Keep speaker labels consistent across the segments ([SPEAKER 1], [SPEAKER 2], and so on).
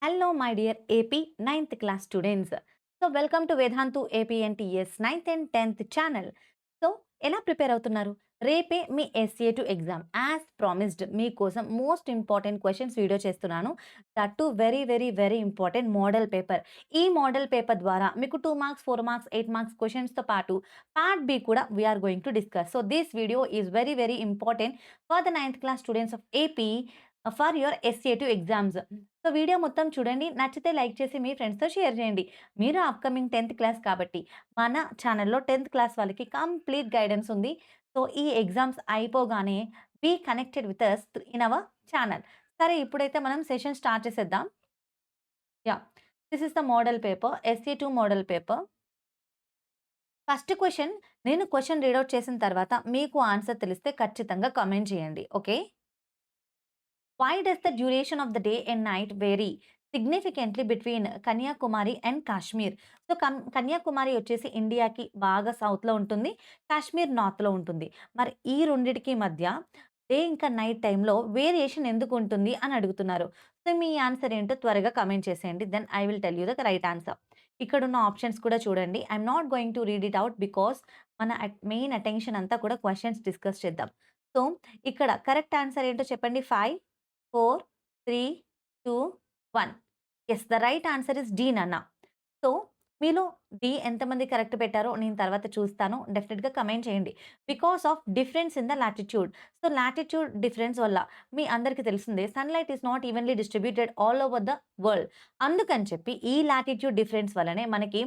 [SPEAKER 1] Hello, my dear AP 9th class students. So, welcome to Vedhantu APNTS 9th and 10th channel. So, ఎలా prepare అవుతున్నారు? రేపే మీ SA2 exam. As promised మీకోసం most important questions video చేస్తున్నాను. That to very, very, very important model paper. ఈ model paper ద్వారా మీకు 2 marks, 4 marks, 8 marks క్వెషన్స్‌తో పాటు part B కూడా we are going to discuss. So, this video is very, very important for the 9th class students of AP for your SA2 exams. So video మొత్తం చూడండి. నచ్చితే like చేసి మీ ఫ్రెండ్స్‌తో share చేయండి. మీరు upcoming 10థ్ క్లాస్ కాబట్టి మన ఛానెల్‌లో 10థ్ క్లాస్ వాళ్ళకి కంప్లీట్ గైడెన్స్ ఉంది. సో ఈ ఎగ్జామ్స్ అయిపోగానే be connected with us in our channel. సరే ఇప్పుడైతే మనం సెషన్ స్టార్ట్ చేసేద్దాం. Yeah! This is the model paper. SA2 model paper. First question నేను క్వెషన్ రీడ్ ఔట్ చేసిన తర్వాత మీకు ఆన్సర్ తెలిస్తే ఖచ్చితంగా కామెంట్ చేయండి. Okay. Why does the duration of the day and night vary significantly between Kanyakumari and Kashmir? So, Kanyakumari వచ్చేసి ఇండియాకి బాగా సౌత్‌లో ఉంటుంది. కాశ్మీర్ నార్త్‌లో ఉంటుంది. మరి ఈ రెండిటికి మధ్య డే ఇంకా నైట్ టైమ్‌లో వేరియేషన్ ఎందుకుంటుంది అని అడుగుతున్నారు. సో, మీ ఆన్సర్ ఏంటో త్వరగా కామెంట్ చేసేయండి. Then I will tell you the right answer. ఇక్కడున్న ఆప్షన్స్ కూడా చూడండి. I am not going to read it out because మన మెయిన్ అటెన్షన్ అంతా కూడా క్వెషన్స్ డిస్కస్ చేద్దాం. సో, ఇక్కడ కరెక్ట్ ఆన్సర్ ఏంటో చెప్పండి. 5, 4, 3, 2, 1. Yes. The right answer is D నాన్న. సో, మీలో డి ఎంతమంది కరెక్ట్ పెట్టారో నేను తర్వాత చూస్తాను. డెఫినిట్‌గా కమెంట్ చేయండి. Because of difference in the latitude. So, latitude difference వల్ల మీ అందరికీ తెలిసిందే sunlight is not evenly distributed all over the world. అందుకని చెప్పి ఈ లాటిట్యూడ్ డిఫరెన్స్ వల్లనే మనకి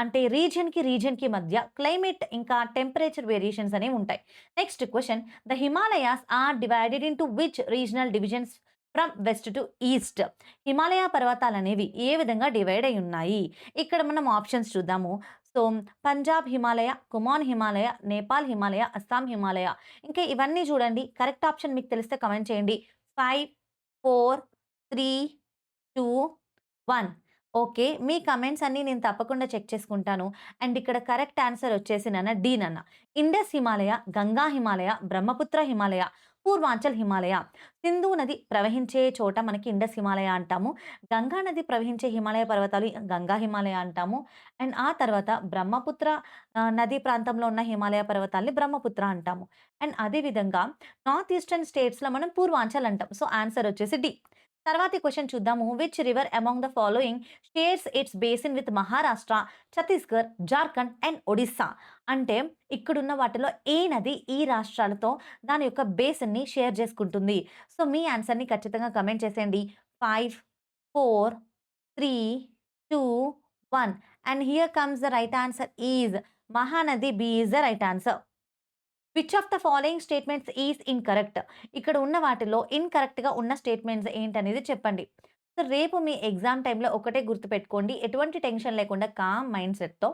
[SPEAKER 1] అంటే రీజియన్‌కి మధ్య క్లైమేట్ ఇంకా టెంపరేచర్ వేరియేషన్స్ అనేవి ఉంటాయి. Next question the Himalayas are divided into which regional divisions from west to east? Himalaya పర్వతాలనేవి ఏ విధంగా డివైడ్ అయి ఉన్నాయి? ఇక్కడ మనం ఆప్షన్స్ చూద్దాము. సో, పంజాబ్ హిమాలయ, కుమాన్ హిమాలయ, నేపాల్ హిమాలయ, అస్సాం హిమాలయ. ఇంకా ఇవన్నీ చూడండి. కరెక్ట్ ఆప్షన్ మీకు తెలిస్తే కామెంట్ చేయండి. 5, 4, 3, 2, 1. ఓకే. మీ కమెంట్స్ అన్నీ నేను తప్పకుండా చెక్ చేసుకుంటాను. అండ్ ఇక్కడ కరెక్ట్ ఆన్సర్ వచ్చేసి నాన్న డి నాన్న. ఇండస్ హిమాలయ, గంగా హిమాలయ, బ్రహ్మపుత్ర హిమాలయ, పూర్వాంచల్ హిమాలయ. సింధు నది ప్రవహించే చోట మనకి ఇండస్ హిమాలయ అంటాము. గంగా నది ప్రవహించే హిమాలయ పర్వతాలు గంగా హిమాలయ అంటాము. అండ్ ఆ తర్వాత బ్రహ్మపుత్ర నదీ ప్రాంతంలో ఉన్న హిమాలయ పర్వతాల్ని బ్రహ్మపుత్ర అంటాము. అండ్ అదే విధంగా నార్త్ ఈస్టర్న్ స్టేట్స్‌లో మనం పూర్వాంచల్ అంటాం. సో, ఆన్సర్ వచ్చేసి డి. తర్వాతి క్వెషన్ చూద్దాము. Which river among the following shares it's basin with Maharashtra, Chhattisgarh, Jharkhand and Odisha? అంటే ఇక్కడున్న వాటిలో ఏ నది ఈ రాష్ట్రాలతో దాని యొక్క బేసిన్‌ని షేర్ చేసుకుంటుంది? సో, మీ ఆన్సర్‌ని ఖచ్చితంగా కామెంట్ చేసేయండి. 5, 4, 3, 2, 1. And here comes the right answer is Mahanadi. B is the right answer. Which of the following statements is incorrect? ఇక్కడ ఉన్న వాటిలో ఇన్‌కరెక్ట్‌గా ఉన్న స్టేట్మెంట్స్ ఏంటనేది చెప్పండి. సో, రేపు మీ ఎగ్జామ్ టైమ్‌లో ఒకటే గుర్తుపెట్టుకోండి. ఎటువంటి టెన్షన్ లేకుండా కామ్ మైండ్ సెట్‌తో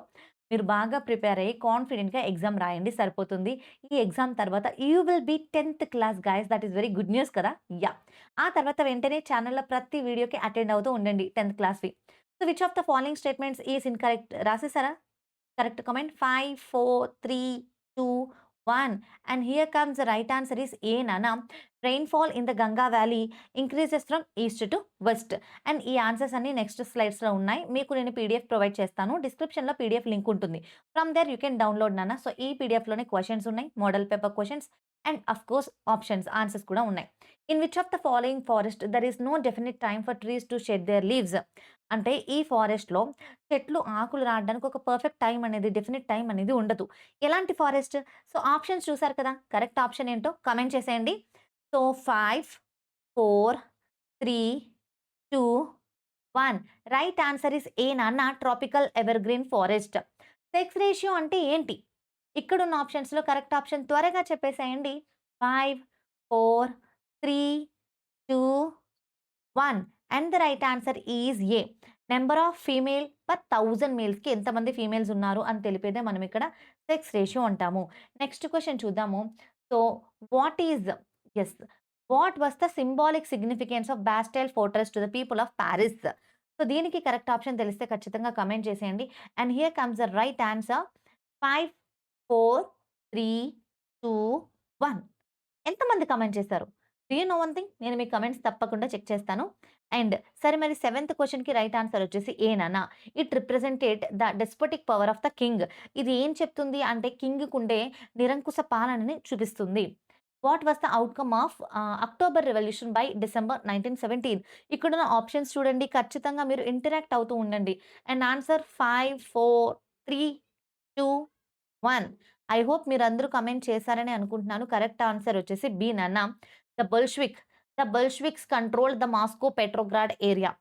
[SPEAKER 1] మీరు బాగా ప్రిపేర్ అయ్యి కాన్ఫిడెంట్‌గా ఎగ్జామ్ రాయండి సరిపోతుంది. ఈ ఎగ్జామ్ తర్వాత యూ విల్ బి 10థ్ class guys. That is very good news కదా! యాహ్! ఆ తర్వాత వెంటనే ఛానెల్‌లో ప్రతి వీడియోకి అటెండ్ అవుతూ ఉండండి 10థ్ క్లాస్‌వి. So, which of the following statements is incorrect రాసేసారా? Correct comment. 5, 4, 3, 2, 1. And here comes the right answer is A నాన్న. Rainfall in the Ganga Valley increases from east to west. And ఈ ఆన్సర్స్ అన్ని next స్లైడ్స్‌లో ఉన్నాయి. మీకు నేను PDF provide చేస్తాను. డిస్క్రిప్షన్‌లో పీడీఎఫ్ లింక్ ఉంటుంది. From there you can download నాన్న. సో, ఈ పీడీఎఫ్‌లోనే క్వెషన్స్ ఉన్నాయి. Model paper questions and of course options answers కూడా ఉన్నాయి. In which of the following forest there is no definite time for trees to shed their leaves? అంటే ఈ ఫారెస్ట్‌లో చెట్లు ఆకులు రాలడానికి ఒక పర్ఫెక్ట్ టైమ్ అనేది, డెఫినిట్ టైమ్ అనేది ఉండదు. ఎలాంటి ఫారెస్ట్? సో, ఆప్షన్స్ చూసారు కదా! కరెక్ట్ ఆప్షన్ ఏంటో కామెంట్ చేసేయండి. So, 5, 4, 3, 2, 1. Right answer is A నాన్న. Tropical evergreen forest. Sex ratio అంటే ఏంటి? ఇక్కడున్న ఆప్షన్స్‌లో కరెక్ట్ ఆప్షన్ త్వరగా చెప్పేసేయండి. 5, 4, 3, 2, 1. And the right answer is A. Number of female per 1000 మేల్స్‌కి ఎంతమంది ఫీమేల్స్ ఉన్నారు అని తెలిపేదే మనం ఇక్కడ సెక్స్ రేషియో అంటాము. నెక్స్ట్ క్వెషన్ చూద్దాము. So, what is yes. What was the symbolic significance of Bastille fortress to the people of Paris? So, దీనికి కరెక్ట్ ఆప్షన్ తెలిస్తే ఖచ్చితంగా కామెంట్ చేసేయండి. And here comes the right answer. 5, 4, 3, 2, 1. ఎంతమంది comment చేశారు? Do you know one thing? నేను మీ comments తప్పకుండా check చేస్తాను. అండ్ సరే మరి సెవెంత్ క్వెషన్‌కి రైట్ ఆన్సర్ వచ్చేసి ఏ నాన్న. It represented the despotic power of the king. ఇది ఏం చెప్తుంది అంటే కింగ్‌కుండే నిరంకుశ పాలనని చూపిస్తుంది. What was the outcome of October revolution by December 1917. ఇక్కడున్న ఆప్షన్స్ చూడండి. ఖచ్చితంగా మీరు ఇంటరాక్ట్ అవుతూ ఉండండి. And answer 5, 4, 3, 2, 1. ఐ హోప్ మీరందరూ కమెంట్ చేశారని అనుకుంటున్నాను. కరెక్ట్ ఆన్సర్ వచ్చేసి బి నాన్న. The Bolshevik. The Bolsheviks controlled the Moscow Petrograd area.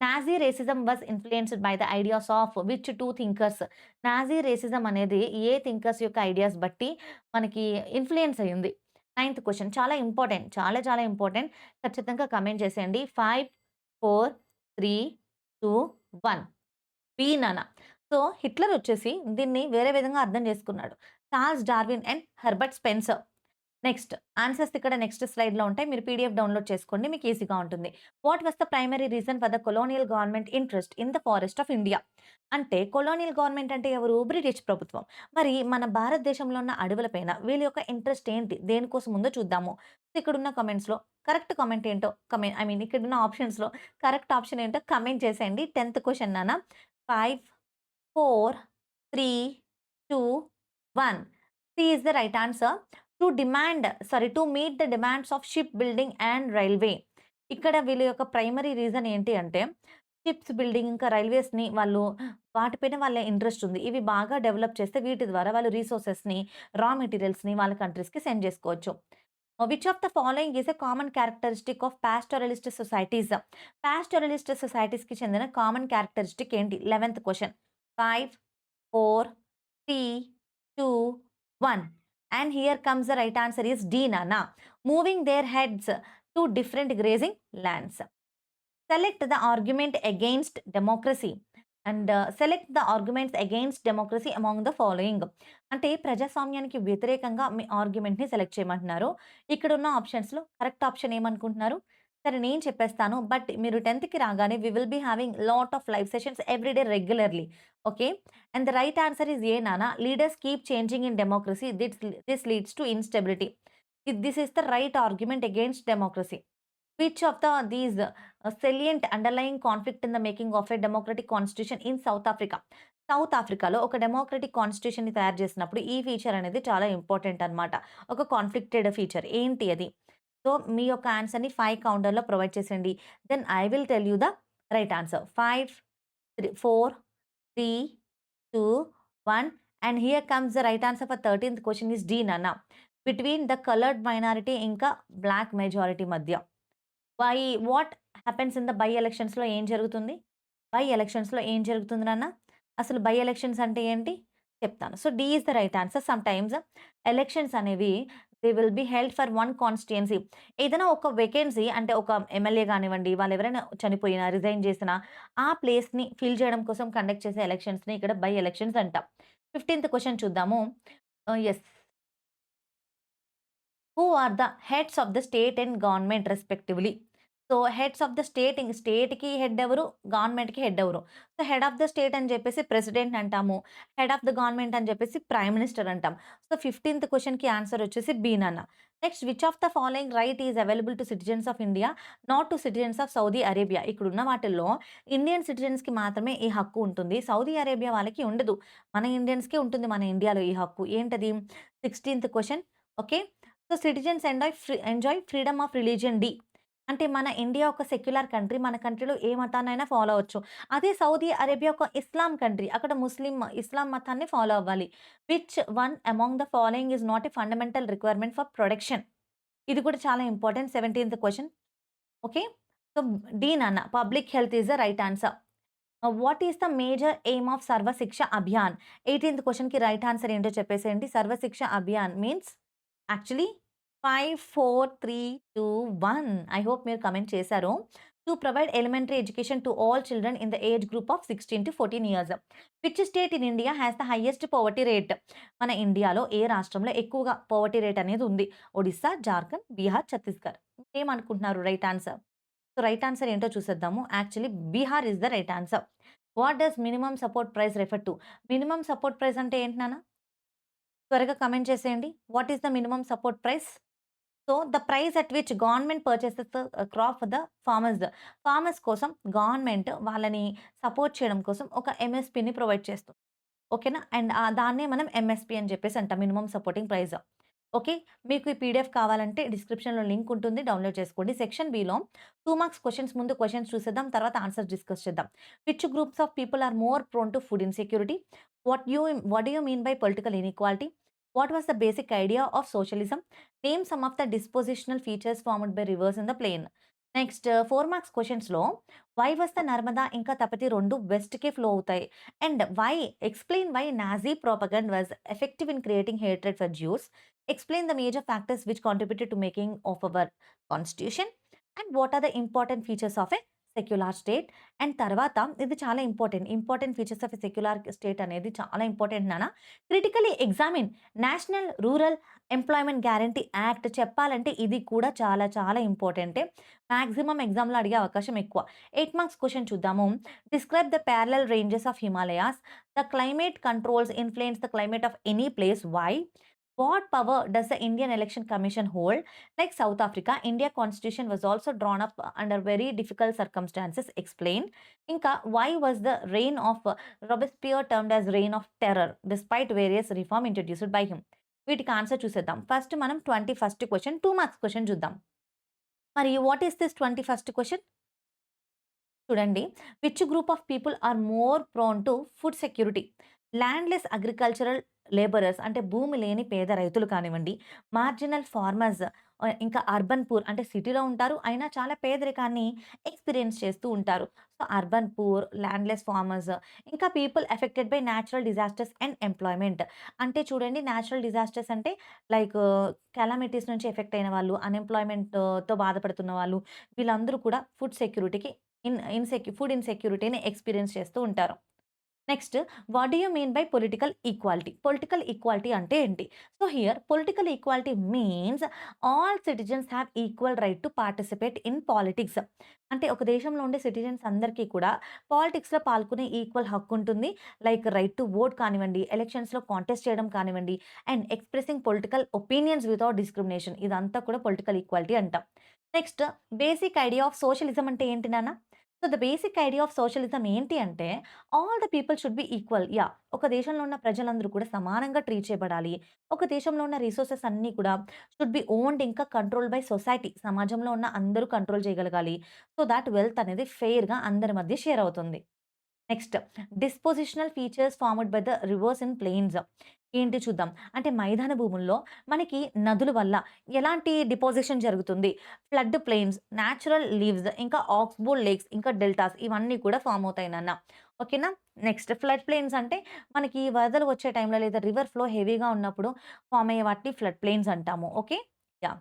[SPEAKER 1] Nazi racism was influenced by the ideas of which 2 thinkers. Nazi racism అనేది ఏ థింకర్స్ యొక్క ఐడియాస్ బట్టి మనకి ఇన్‌ఫ్లుయెన్స్ అయ్యింది. నైన్త్ క్వెషన్ చాలా ఇంపార్టెంట్. చాలా చాలా ఇంపార్టెంట్. ఖచ్చితంగా కమెంట్ చేసేయండి. 5, 4, 3, 2, 1. బి నాన్న. సో, హిట్లర్ వచ్చేసి దీన్ని వేరే విధంగా అర్థం చేసుకున్నాడు. Charles Darwin and Herbert Spencer. Next answers ఇక్కడ నెక్స్ట్ స్లైడ్‌లో ఉంటాయి. మీరు పీడీఎఫ్ డౌన్‌లోడ్ చేసుకోండి. మీకు ఈజీగా ఉంటుంది. What was the primary reason for the colonial government interest in the forest of India? అంటే కొలోనియల్ గవర్నమెంట్ అంటే ఎవరు? బ్రిటిష్ ప్రభుత్వం. మరి మన భారతదేశంలో ఉన్న అడవుల పైన వీళ్ళ యొక్క ఇంట్రెస్ట్ ఏంటి? దేనికోసం ఉందో చూద్దాము. ఇక్కడున్న కామెంట్స్‌లో కరెక్ట్ కామెంట్ ఏంటో ఐ మీన్ ఇక్కడున్న ఆప్షన్స్‌లో కరెక్ట్ ఆప్షన్ ఏంటో కామెంట్ చేసేయండి. 10థ్ క్వెషన్ నాన్న. 5, 4, 3, 2, 1. C is the right answer. To meet the demands of ship building and railway. ఇక్కడ వీళ్ళ యొక్క ప్రైమరీ రీజన్ ఏంటి అంటే, షిప్స్ బిల్డింగ్ ఇంకా రైల్వేస్‌ని వాటిపైన వాళ్ళ ఇంట్రెస్ట్ ఉంది. ఇవి బాగా డెవలప్ చేస్తే వీటి ద్వారా వాళ్ళు రిసోర్సెస్‌ని, రా మెటీరియల్స్‌ని వాళ్ళ కంట్రీస్‌కి సెండ్ చేసుకోవచ్చు. Which of the following is a common characteristic of pastoralist societies? Pastoralist సొసైటీస్‌కి చెందిన కామన్ క్యారెక్టరిస్టిక్ ఏంటి? 11థ్ question. 5, 4, 3, 2, 1. And here comes the right answer is D, Nana. Moving their heads to different grazing lands. Select the argument against democracy and select the arguments against democracy among the following. అంటే ప్రజాస్వామ్యానికి వ్యతిరేకంగా మీ ఆర్గ్యుమెంట్‌ని select చేయమంటున్నారు. ఇక్కడున్న ఆప్షన్స్‌లో correct option ఏమనుకుంటున్నారు? సరే నేను చెప్పేస్తాను. బట్ మీరు 10థ్‌కి రాగానే we will be having lot of live sessions every day regularly. Okay. And the right answer is A నాన్న. Leaders keep changing in democracy. This leads to instability. This is the right argument against democracy. Which of these salient underlying conflict in the making of a democratic constitution in South Africa. South ఆఫ్రికాలో ఒక democratic కాన్స్టిట్యూషన్‌ని తయారు చేసినప్పుడు ఈ feature అనేది చాలా important అన్నమాట. ఒక conflicted feature. ఏంటి అది? సో, మీ యొక్క ఆన్సర్‌ని 5 కౌంటర్‌లో ప్రొవైడ్ చేసేయండి. Then I will tell you the right answer. 5, 4, 3, 2, 1. And here comes the right answer for 13థ్ క్వెషన్ ఈస్ డి నాన్న. బిట్వీన్ ద కలర్డ్ మైనారిటీ ఇంకా బ్లాక్ మెజారిటీ మధ్య. By what happens in the by ఎలక్షన్స్‌లో ఏం జరుగుతుంది? By ఎలక్షన్స్‌లో ఏం జరుగుతుంది నాన్న? అసలు బై ఎలక్షన్స్ అంటే ఏంటి? చెప్తాను. So, D is the right answer. Sometimes elections అనేవి they will be held for one constituency. ఏదైనా ఒక వేకెన్సీ అంటే ఒక ఎమ్మెల్యే గానివ్వండి, వాళ్ళెవరైనా చనిపోయినా, రిజైన్ చేసినా ఆ ప్లేస్‌ని ఫిల్ చేయడం కోసం కండక్ట్ చేసే ఎలక్షన్స్‌ని ఇక్కడ బై ఎలక్షన్స్ అంటాం. 15థ్ క్వెషన్ చూద్దాము. Yes. Who are the heads of the state and government respectively. So, heads of the స్టేట్‌కి హెడ్ ఎవరు? గవర్నమెంట్‌కి హెడ్ ఎవరు? So, head of the state అని చెప్పేసి ప్రెసిడెంట్ అంటాము. హెడ్ ఆఫ్ ద గవర్నమెంట్ అని చెప్పేసి ప్రైమ్ మినిస్టర్ అంటాం. సో, 15థ్ క్వెషన్‌కి ఆన్సర్ వచ్చేసి బి నాన్న. Next which of the following right is available to citizens of India, not to citizens of Saudi Arabia. ఇక్కడున్న వాటిల్లో ఇండియన్ సిటిజన్స్‌కి మాత్రమే ఈ హక్కు ఉంటుంది. సౌదీ అరేబియా వాళ్ళకి ఉండదు. మన ఇండియన్స్‌కే ఉంటుంది మన ఇండియాలో ఈ హక్కు. ఏంటది? 16థ్ question. Okay. So, citizens enjoy freedom of religion D. అంటే మన ఇండియా ఒక సెక్యులర్ కంట్రీ. మన కంట్రీలో ఏ మతాన్నైనా ఫాలో అవ్వచ్చు. అదే సౌదీ అరేబియా ఒక ఇస్లాం కంట్రీ. అక్కడ ఇస్లాం మతాన్ని ఫాలో అవ్వాలి. Which one among the following is not a fundamental requirement for protection? ఇది కూడా చాలా ఇంపార్టెంట్. 17థ్ క్వెషన్. ఓకే. సో, డి నాన్న. Public health is the right answer. What is the major aim of Sarva Shiksha Abhiyan? 18థ్ క్వెషన్‌కి రైట్ ఆన్సర్ ఏంటో చెప్పేసేయండి. Sarva Shiksha Abhiyan means actually 5, 4, 3, 2, 1. I hope మీరు కమెంట్ చేశారు. To provide elementary education to all children in the age group of 16-14 years. Which state in India has the highest poverty rate? మన ఇండియాలో ఏ రాష్ట్రంలో ఎక్కువగా పోవర్టీ రేట్ అనేది ఉంది? ఒడిస్సా, జార్ఖండ్, బీహార్, ఛత్తీస్‌గఢ్. ఏమనుకుంటున్నారు right answer? So, right answer ఏంటో చూసేద్దాము. Actually Bihar is the right answer. What does minimum support price refer to? Minimum support price అంటే ఏంటి నాన్న? త్వరగా కమెంట్ చేసేయండి. What is the minimum support price? So, the price at which government purchases the crop for the farmers. Farmers కోసం government వాళ్ళని support చేయడం కోసం ఒక ఎంఎస్‌పిని ప్రొవైడ్ చేస్తుంది. ఓకేనా? అండ్ దాన్నే మనం ఎంఎస్‌పి అని చెప్పేసి అంటాం. Minimum supporting price. ఓకే. మీకు ఈ పీడీఎఫ్ కావాలంటే డిస్క్రిప్షన్‌లో లింక్ ఉంటుంది. డౌన్‌లోడ్ చేసుకోండి. సెక్షన్ బిలో 2 మార్క్స్ క్వెషన్స్ ముందు క్వెషన్స్ చూసేద్దాం. తర్వాత ఆన్సర్స్ డిస్కస్ చేద్దాం. Which groups of people are more prone to food insecurity? What do you mean by political inequality? What was the basic idea of socialism? Name some of the dispositional features formed by rivers in the plain. Next 4 marks క్వెషన్స్‌లో why was the Narmada ఇంకా తపతి 2 వెస్ట్‌కి flow అవుతాయి? And explain why Nazi propaganda was effective in creating hatred for Jews. Explain the major factors which contributed to making of our constitution, and what are the important features of a secular state. And తర్వాత ఇది చాలా important features of a secular state అనేది చాలా important నాన్న. Critically examine national rural employment guarantee act. చెప్పాలంటే ఇది కూడా చాలా చాలా ఇంపార్టెంటే. మాక్సిమం ఎగ్జామ్లో అడిగే అవకాశం ఎక్కువ. 8 మార్క్స్ క్వశ్చన్ చూద్దాము. Describe the parallel ranges of Himalayas. The climate controls influence the climate of any place. Why? What power does the Indian Election Commission hold? Like South Africa, India Constitution was also drawn up under very difficult circumstances. Explain. Inka, why was the reign of Robespierre termed as reign of terror despite various reform introduced by him? వీటికి answer చూసేద్దాం. First మనం 21st question 2 marks question చూద్దాం. మరి what is this 21st question? చూడండి. Which group of people are more prone to food security? Landless agricultural labourers అంటే భూమి లేని పేద రైతులు కానివ్వండి, మార్జినల్ ఫార్మర్స్, ఇంకా అర్బన్ పూర్ అంటే సిటీలో ఉంటారు. అయినా చాలా పేదరికాన్ని ఎక్స్‌పీరియన్స్ చేస్తూ ఉంటారు. సో, అర్బన్ పూర్, ల్యాండ్‌లెస్ ఫార్మర్స్, ఇంకా people affected by natural disasters and employment. అంటే చూడండి, న్యాచురల్ డిజాస్టర్స్ అంటే లైక్ కెలామిటీస్ నుంచి ఎఫెక్ట్ అయిన వాళ్ళు, అన్‌ఎంప్లాయ్‌మెంట్‌తో బాధపడుతున్న వాళ్ళు, వీళ్ళందరూ కూడా ఫుడ్ సెక్యూరిటీకి ఫుడ్ ఇన్‌సెక్యూరిటీని ఎక్స్‌పీరియన్స్ చేస్తూ ఉంటారు. Next, what do you mean by political equality? Political equality అంటే ఏంటి? So, here political equality means all citizens have equal right to participate in politics. అంటే ఒక దేశంలో ఉండే సిటిజన్స్ అందరికీ కూడా పాలిటిక్స్‌లో పాల్గొనే ఈక్వల్ హక్కు ఉంటుంది. లైక్ రైట్ టు ఓట్ కానివ్వండి, ఎలక్షన్స్‌లో కాంటెస్ట్ చేయడం కానివ్వండి, and expressing political opinions without discrimination. ఇదంతా కూడా పొలిటికల్ ఈక్వాలిటీ అంటాం. Next, basic idea of socialism అంటే ఏంటి నాన్న? So, the basic idea of socialism ఏంటి అంటే all the people should be equal. Yeah! ఒక దేశంలో ఉన్న ప్రజలందరూ కూడా సమానంగా ట్రీట్ చేయబడాలి. ఒక దేశంలో ఉన్న రిసోర్సెస్ అన్నీ కూడా షుడ్ బి ఓన్డ్ ఇంకా కంట్రోల్డ్ బై సొసైటీ. సమాజంలో ఉన్న అందరూ కంట్రోల్ చేయగలగాలి. సో థాట్ వెల్త్ అనేది ఫెయిర్‌గా అందరి మధ్య షేర్ అవుతుంది. Next, dispositional features formed by the rivers in plains. ఏంటి చూద్దాం. అంటే మైదాన భూముల్లో మనకి నదుల వల్ల ఎలాంటి డిపాజిషన్ జరుగుతుంది? ఫ్లడ్ ప్లెయిన్స్, న్యాచురల్ లీవ్స్, ఇంకా ఆక్స్‌బోర్డ్ లేక్స్, ఇంకా డెల్టాస్ ఇవన్నీ కూడా ఫార్మ్ అవుతాయి నాన్న. ఓకేనా? నెక్స్ట్, ఫ్లడ్ ప్లెయిన్స్ అంటే మనకి వరదలు వచ్చే టైంలో లేదా రివర్ ఫ్లో హెవీగా ఉన్నప్పుడు ఫార్మ్ అయ్యే వాటిని ఫ్లడ్ ప్లెయిన్స్ అంటాము. Okay. Yeah!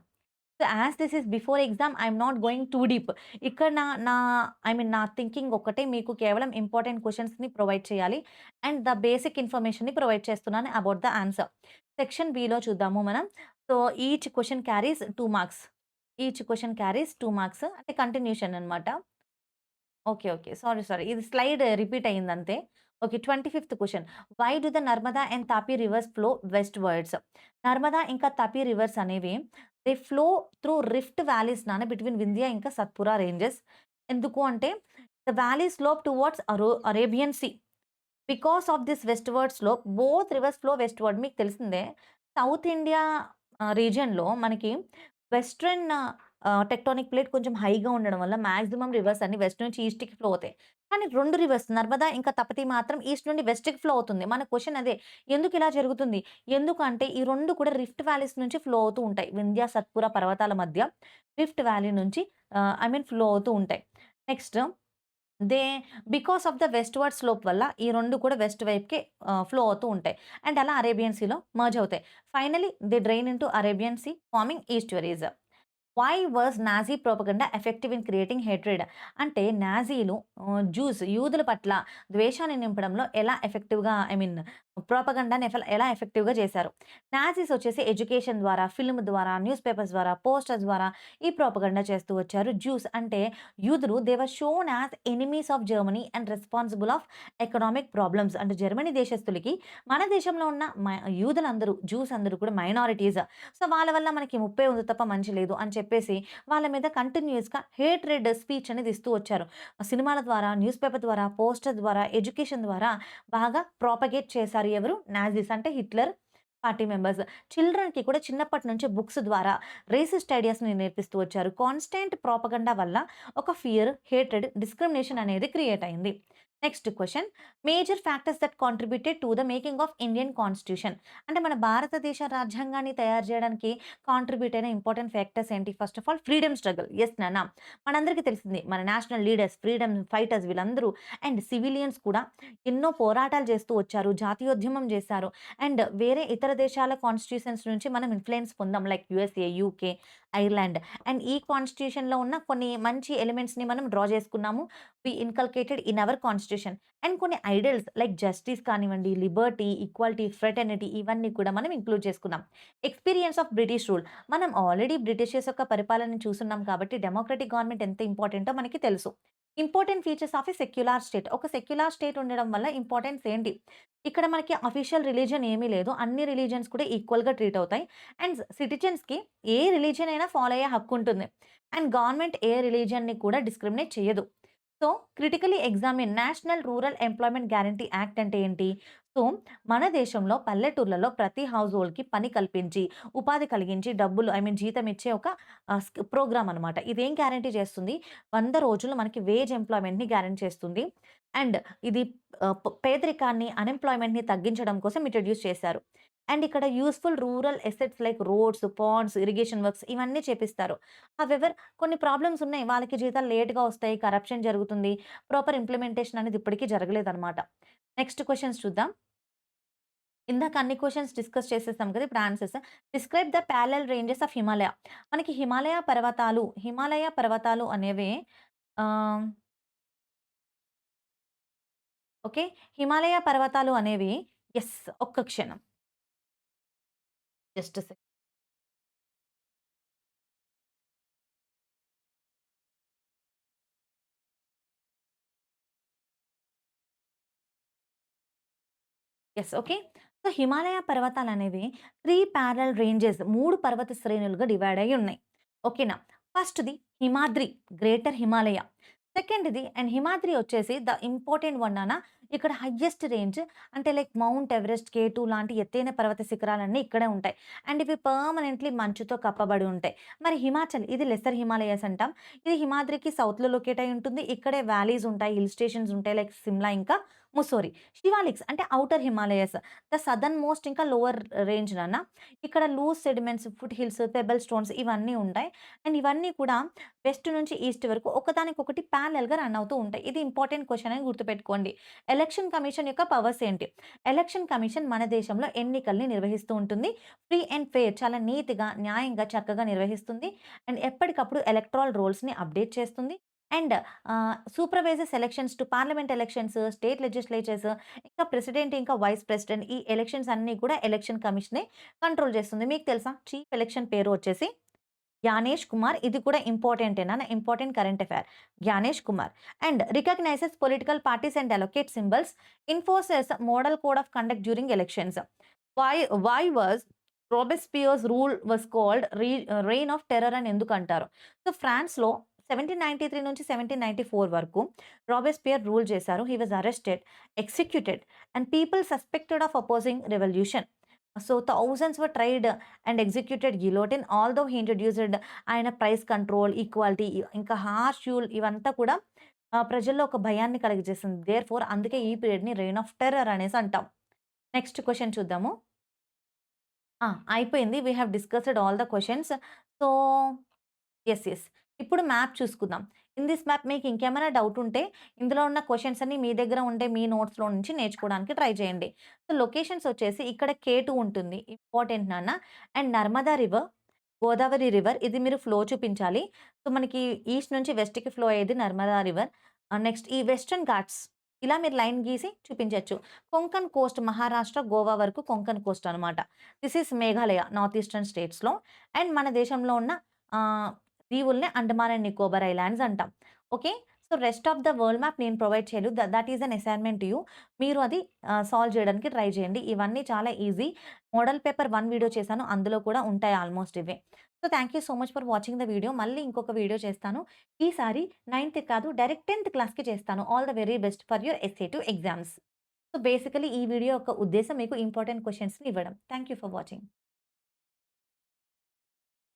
[SPEAKER 1] So, as this is before exam I am not going too deep. ఇక్కడ నా నా ఐ మీన్ నా థింకింగ్ ఒక్కటే, మీకు కేవలం ఇంపార్టెంట్ క్వెషన్స్‌ని ప్రొవైడ్ చేయాలి. అండ్ ద బేసిక్ ఇన్ఫర్మేషన్‌ని ప్రొవైడ్ చేస్తున్నాను about the answer. Section below చూద్దాము మనం. So, each question carries 2 marks. Each question carries 2 marks అంటే కంటిన్యూషన్ అన్నమాట. ఓకే. సారీ. ఇది స్లైడ్ రిపీట్ అయిందంతే. ఓకే. 25థ్ question. Why do the Narmada and Tapi rivers flow westwards? Narmada ఇంకా తాపీ రివర్స్ అనేవి they flow through rift valleys నాన్న బిట్వీన్ వింధ్య ఇంకా సత్పురా రేంజెస్. ఎందుకు అంటే the valley slope towards Arabian sea. Because of this westward slope both rivers flow westward. మీకు తెలిసిందే south India రీజియన్‌లో మనకి western tectonic plate కొంచెం హైగా ఉండడం వల్ల మాక్సిమం రివర్స్ అన్ని వెస్ట్ నుంచి ఈస్ట్‌కి ఫ్లో అవుతాయి. కానీ 2 రివర్స్ నర్మదా ఇంకా తపతి మాత్రం ఈస్ట్ నుండి వెస్ట్‌కి ఫ్లో అవుతుంది. మన క్వెషన్ అదే. ఎందుకు ఇలా జరుగుతుంది? ఎందుకంటే ఈ 2 కూడా రిఫ్ట్ వ్యాలీస్ నుంచి ఫ్లో అవుతూ ఉంటాయి. వింధ్య, సత్పురా పర్వతాల మధ్య రిఫ్ట్ వ్యాలీ నుంచి ఫ్లో అవుతూ ఉంటాయి. Next, they because of the westward slope వల్ల ఈ 2 కూడా వెస్ట్ వైపుకి ఫ్లో అవుతూ ఉంటాయి. అండ్ అలా అరేబియన్ సీలో మెర్జ్ అవుతాయి. Finally they drain into Arabian sea forming estuaries. Why was Nazi propaganda effective in creating hatred? అంటే నాజీలు జూస్ యూదుల పట్ల ద్వేషాన్ని నింపడంలో ఎలా ఎఫెక్టివ్‌గా ప్రొపగండాని ఎలా ఎఫెక్టివ్‌గా చేశారు. నాజీస్ వచ్చేసి ఎడ్యుకేషన్ ద్వారా, ఫిల్మ్ ద్వారా, న్యూస్ పేపర్స్ ద్వారా, పోస్టర్స్ ద్వారా ఈ ప్రొపగండా చేస్తూ వచ్చారు. జ్యూస్ అంటే యూదులు they were shown as enemies of Germany and responsible of economic problems. అంటే జర్మనీ దేశస్తులకి మన దేశంలో ఉన్న యూదులందరూ, జ్యూస్ అందరూ కూడా మైనారిటీస్. సో, వాళ్ళ వల్ల మనకి ముప్పే ఉంది తప్ప మంచి లేదు అని చెప్పేసి వాళ్ళ మీద కంటిన్యూయస్‌గా హేట్రెడ్ స్పీచ్ అనేది ఇస్తూ వచ్చారు. సినిమాల ద్వారా, న్యూస్ పేపర్ ద్వారా, పోస్టర్ ద్వారా, ఎడ్యుకేషన్ ద్వారా బాగా ప్రాపగేట్ చేశారు ఎవరు? నాజీస్ అంటే హిట్లర్ పార్టీ మెంబర్స్. చిల్డ్రన్‌కి కూడా చిన్నప్పటి నుంచే బుక్స్ ద్వారా రేసిస్ట్ ఐడియాస్‌ని నేర్పిస్తూ వచ్చారు. కాన్స్టెంట్ ప్రొపగండా వల్ల ఒక ఫియర్, హేట్రెడ్, డిస్క్రిమినేషన్ అనేది క్రియేట్ అయింది. Next question. Major factors that contributed to the making of Indian constitution. అంటే మన భారతదేశ రాజ్యాంగాన్ని తయారు చేయడానికి కాంట్రిబ్యూట్ అయిన ఇంపార్టెంట్ ఫ్యాక్టర్స్ ఏంటి? First of all freedom struggle. Yes నాన్న. మనందరికీ తెలిసింది. మన నేషనల్ లీడర్స్, ఫ్రీడమ్ ఫైటర్స్ వీళ్ళందరూ అండ్ సివిలియన్స్ కూడా ఎన్నో పోరాటాలు చేస్తూ వచ్చారు. జాతీయోద్యమం చేశారు. అండ్ వేరే ఇతర దేశాల కాన్స్టిట్యూషన్స్ నుంచి మనం ఇన్‌ఫ్లూయెన్స్ పొందాం. Like USA, UK, Ireland. And ఈ కాన్స్టిట్యూషన్‌లో ఉన్న కొన్ని మంచి ఎలిమెంట్స్‌ని మనం డ్రా చేసుకున్నాము. We inculcated in our constitution. And కొన్ని ఐడియల్స్ లైక్ జస్టిస్ కానివ్వండి, లిబర్టీ, ఈక్వాలిటీ, ఫ్రెటర్నిటీ ఇవన్నీ కూడా మనం ఇంక్లూడ్ చేసుకున్నాం. Experience of British rule. మనం ఆల్రెడీ బ్రిటిషర్స్ యొక్క పరిపాలనను చూసున్నాం కాబట్టి డెమోక్రటిక్ గవర్నమెంట్ ఎంత ఇంపార్టెంటో మనకి తెలుసు. Important features of a secular state. ఒక సెక్యులార్ స్టేట్ ఉండడం వల్ల ఇంపార్టెన్స్ ఏంటి? ఇక్కడ మనకి అఫీషియల్ రిలీజియన్ ఏమీ లేదు. అన్ని రిలీజియన్స్ కూడా ఈక్వల్‌గా ట్రీట్ అవుతాయి. అండ్ సిటిజన్స్‌కి ఏ రిలీజియన్ అయినా ఫాలో అయ్యే హక్కు ఉంటుంది. అండ్ గవర్నమెంట్ ఏ రిలీజియన్‌ని కూడా డిస్క్రిమినేట్ చేయదు. So, critically examine national rural employment guarantee act అంటే ఏంటి? సో, మన దేశంలో పల్లెటూర్లలో ప్రతి హౌస్ హోల్డ్‌కి పని కల్పించి, ఉపాధి కలిగించి, డబ్బులు జీతం ఇచ్చే ఒక ప్రోగ్రామ్ అనమాట. ఇదేం గ్యారంటీ చేస్తుంది? 100 రోజులు మనకి వేజ్ ఎంప్లాయ్‌మెంట్‌ని గ్యారంటీ చేస్తుంది. అండ్ ఇది పేదరికాన్ని, అన్‌ఎంప్లాయ్‌మెంట్‌ని తగ్గించడం కోసం ఇంట్రొడ్యూస్ చేశారు. అండ్ ఇక్కడ useful rural assets like roads, ponds, irrigation works ఇవన్నీ చేపిస్తారు. హౌవెవర్ కొన్ని ప్రాబ్లమ్స్ ఉన్నాయి. వాళ్ళకి జీతాలు లేట్‌గా వస్తాయి. కరప్షన్ జరుగుతుంది. ప్రాపర్ ఇంప్లిమెంటేషన్ అనేది ఇప్పటికి జరగలేదనమాట. నెక్స్ట్ క్వెషన్స్ చూద్దాం. ఇందాక అన్ని క్వెషన్స్ డిస్కస్ చేసేసాం కదా! ఇప్పుడు answers. Describe the parallel ranges of Himalaya. మనకి హిమాలయ పర్వతాలు అనేవి ఆహ్, ఓకే. హిమాలయ పర్వతాలు అనేవి యెస్. ఒక్క క్షణం. Just say yes. Okay. So, Himalaya పర్వతాలనేవి 3 పారలెల్ రేంజెస్ 3 పర్వత శ్రేణులుగా డివైడ్ అయ్యి ఉన్నాయి. ఓకేనా. ఫస్ట్‌ది హిమాద్రి, గ్రేటర్ హిమాలయ. సెకండ్‌ది అండ్ హిమాద్రి వచ్చేసి ద ఇంపార్టెంట్ వన్ నాన్న. ఇక్కడ హైయెస్ట్ రేంజ్ అంటే లైక్ మౌంట్ ఎవరెస్ట్, K2 లాంటి ఎత్తైన పర్వత శిఖరాలన్నీ ఇక్కడే ఉంటాయి. అండ్ ఇవి పర్మనెంట్‌లీ మంచుతో కప్పబడి ఉంటాయి. మరి హిమాచల్ ఇది లెస్సర్ హిమాలయస్ అంటాం. ఇది హిమాద్రికి సౌత్‌లో లొకేట్ అయ్యి ఉంటుంది. ఇక్కడే వ్యాలీస్ ఉంటాయి, హిల్ స్టేషన్స్ ఉంటాయి లైక్ సిమ్లా ఇంకా ముస్సోరి. శివాలిక్స్ అంటే outer Himalayas. The southern most ఇంకా లోవర్ రేంజ్ నాన్న. ఇక్కడ loose sediments, foot hills, pebble stones ఇవన్నీ ఉంటాయి. అండ్ ఇవన్నీ కూడా వెస్ట్ నుంచి ఈస్ట్ వరకు ఒకదానికొకటి ప్యారలెల్‌గా రన్ అవుతూ ఉంటాయి. ఇది ఇంపార్టెంట్ క్వెషన్ అని గుర్తుపెట్టుకోండి. ఎలక్షన్ కమిషన్ యొక్క పవర్స్ ఏంటి? ఎలక్షన్ కమిషన్ మన దేశంలో ఎన్నికల్ని నిర్వహిస్తూ ఉంటుంది. ఫ్రీ అండ్ ఫెయిర్ చాలా నీతిగా, న్యాయంగా, చక్కగా నిర్వహిస్తుంది. అండ్ ఎప్పటికప్పుడు ఎలక్టరల్ రోల్స్‌ని అప్డేట్ చేస్తుంది. And supervisors elections to parliament elections, state legislatures ఇంకా ప్రెసిడెంట్, ఇంకా వైస్ ప్రెసిడెంట్ ఈ ఎలక్షన్స్ అన్నీ కూడా ఎలక్షన్ కమిషనే కంట్రోల్ చేస్తుంది. మీకు తెలుసా? చీఫ్ ఎలక్షన్ పేరు వచ్చేసి జ్ఞానేష్ కుమార్. ఇది కూడా ఇంపార్టెంటేనా? Important current affair. Gyanesh Kumar. And recognises political parties and allocate symbols. Enforces model code of conduct during elections. Why why was Robespierre's rule was called reign of terror అని ఎందుకంటారు? సో, ఫ్రాన్స్‌లో 1793 నుంచి 1794 వరకు రాబెస్పియర్ రూల్ చేశారు. He was arrested, executed and people suspected of opposing revolution. So, thousands were tried and executed guillotine. Although he introduced ఆయన price control, equality ఇంకా harsh rule ఇవంతా కూడా ప్రజల్లో ఒక భయాన్ని కలుగజేసింది. దేర్‌ఫోర్ అందుకే ఈ పీరియడ్‌ని రెయిన్ ఆఫ్ టెర్రర్ అనేసి అంటాం. నెక్స్ట్ క్వెషన్ చూద్దాము. అయిపోయింది. We have discussed all the questions. So, yes. ఇప్పుడు మ్యాప్ చూసుకుందాం. ఇన్ థిస్ మ్యాప్ మీకు ఇంకేమైనా డౌట్ ఉంటే ఇందులో ఉన్న క్వెషన్స్ అన్ని మీ దగ్గర ఉంటే మీ నోట్స్‌లో నుంచి నేర్చుకోవడానికి ట్రై చేయండి. సో, లొకేషన్స్ వచ్చేసి ఇక్కడ K2 ఉంటుంది. ఇంపార్టెంట్ నాన్న. And Narmada river Godavari river ఇది మీరు ఫ్లో చూపించాలి. సో, మనకి ఈస్ట్ నుంచి వెస్ట్‌కి ఫ్లో అయ్యేది నర్మదా రివర్. నెక్స్ట్ ఈ వెస్టర్న్ ఘాట్స్ ఇలా మీరు లైన్ గీసి చూపించొచ్చు. కొంకన్ కోస్ట్ మహారాష్ట్ర, గోవా వరకు కొంకన్ కోస్ట్ అనమాట. This is Meghalaya north eastern స్టేట్స్‌లో. అండ్ మన దేశంలో ఉన్న ఆహ్, దీవుల్ని అండమాన్ అండ్ నికోబార్ ఐలాండ్స్ అంటాం. Okay. So, rest of the world map నేను ప్రొవైడ్ చేయలేదు. That is an assignment to you. మీరు అది సాల్వ్ చేయడానికి ట్రై చేయండి. ఇవన్నీ చాలా ఈజీ. మోడల్ పేపర్ 1 వీడియో చేశాను. అందులో కూడా ఉంటాయి ఆల్‌మోస్ట్ ఇవే. So, thank you so much for watching the video. మళ్ళీ ఇంకొక వీడియో చేస్తాను. ఈసారి 9థ్ కాదు డైరెక్ట్ 10థ్ క్లాస్‌కి చేస్తాను. All the very best for your S A 2 exams. So, basically ఈ వీడియో యొక్క ఉద్దేశ్యం మీకు ఇంపార్టెంట్ క్వెషన్స్‌ని ఇవ్వడం. Thank you for watching.